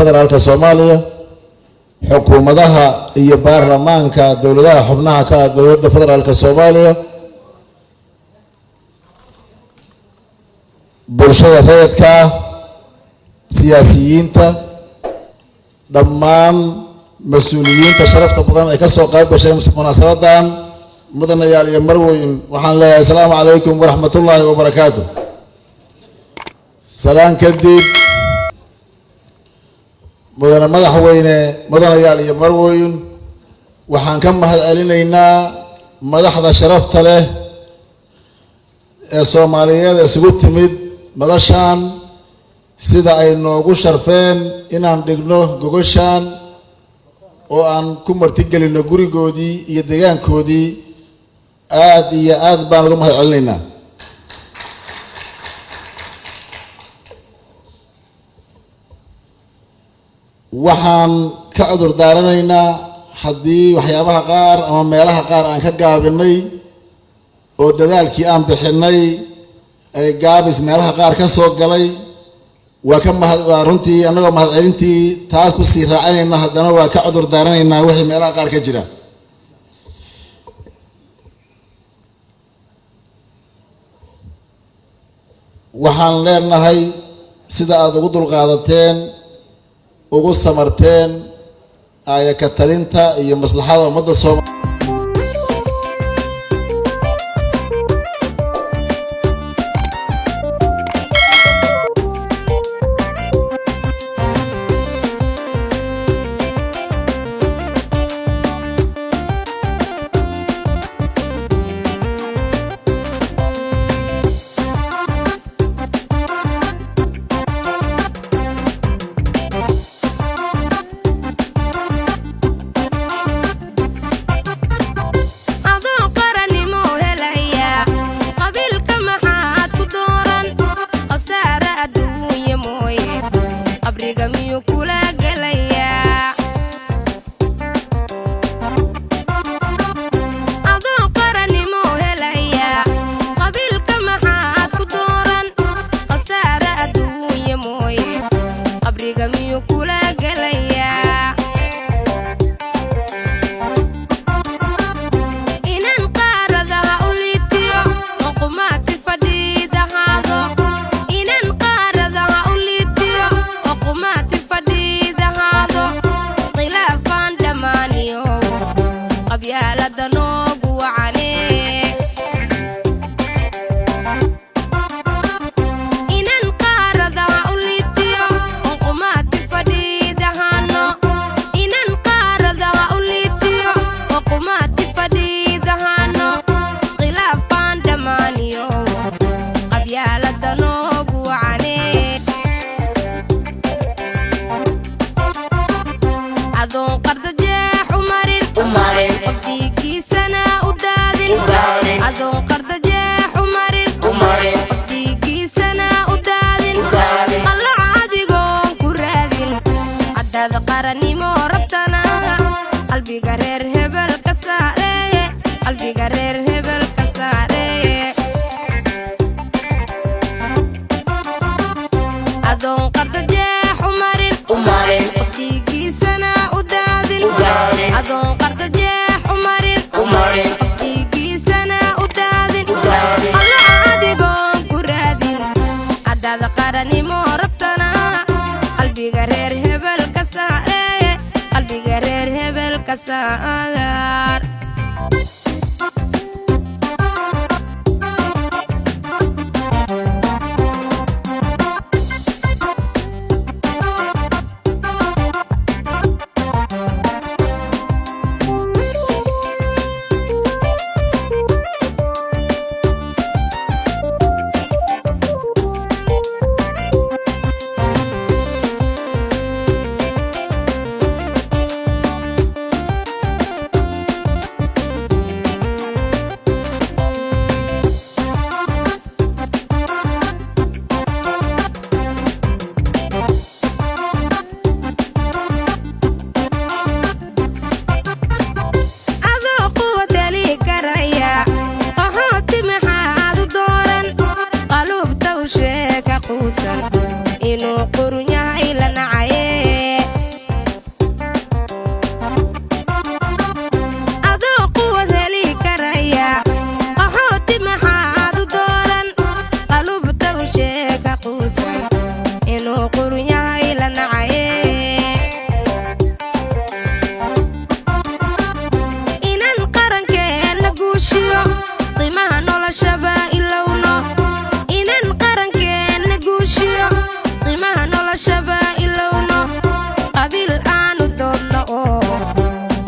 federaalka Soomaaliya xukuumadaha iyo baarlamaanka dawladaha xubnaha ka dawladda federaalka Soomaaliya bulshada rayidka siyaasiyiinta dhammaan mas'uuliyiinta sharafta badan ay ka soo qayb gashay munaasabadan mudanayaal iyo marweyn waxaan leeyahay assalaamu calaykum waraxmatullaahi wabarakaatuh. salaan kadib madaxweyne mudanayaal iyo marweyn waxaan ka mahadcelinaynaa madaxda sharafta leh ee Soomaaliyeed isugu timid madashan sida ay noogu sharfeen inaan dhigno gogoshan oo aan ku martigelino gurigoodii iyo deegaankoodii aad iyo aad baan uga mahadcelinaynaa. waxaan ka cudur daaranaynaa haddii waxyaabaha qaar ama meelaha qaar aan ka gaabinay oo dadaalkii aan bixinay ay gaabis meelaha qaar ka soo galay waa runtii annagoo mahadcelintii taas ku sii raacinayna haddana waa ka cudur daaranaynaa wixii meelaha qaar ka jira. waxaan leenahay sida aad ugu dulqaadateen ugu samarteen ayaka talinta iyo maslaxada ummadda Soomaaliyeed.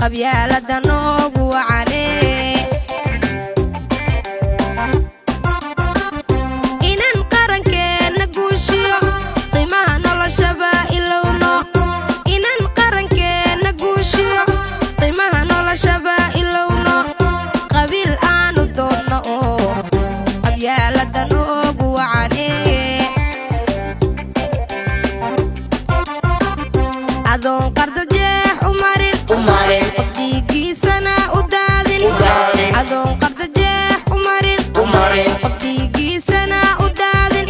qabyaalada noogu wacane inan qarankeena guushiyo qiimaha noloshaba ilowno inan qarankeena guushiyo qiimaha noloshaba ilowno qabiil aanu doodno oo qabyaalada noogu wacane adoon qarda jeex umarin qof dhiigiisana u daadin adoon qarda jeex umarin qof dhiigiisana u daadin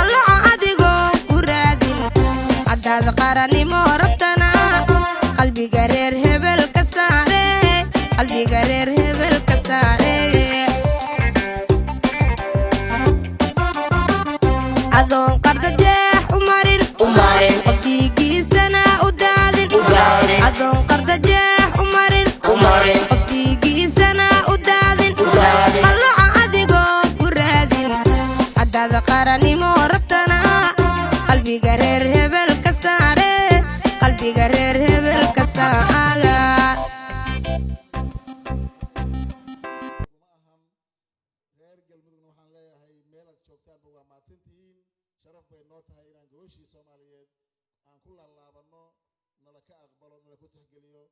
allaca adigoo ku raadin haddaad qarannimo rabtana qalbiga reer hebel ka saare qalbiga reer hebel ka saare adoon qarda jeex umarin qof dhiigiisana u daadin adoon qarda jeex umarin qof dhiigiisana u daadin allaca adigoo ku raadin haddaad qarannimo rabtana qalbiga reer hebel ka saare qalbiga reer hebel ka saaga reer galmudugna waxaan leeyahay meelaad joogtaanba waa mahadsantihiin sharaf bay noo tahay inaan gabashii Soomaaliyeed aan ku laalaabanno nala ka aqbalo nala ku tixgeliyo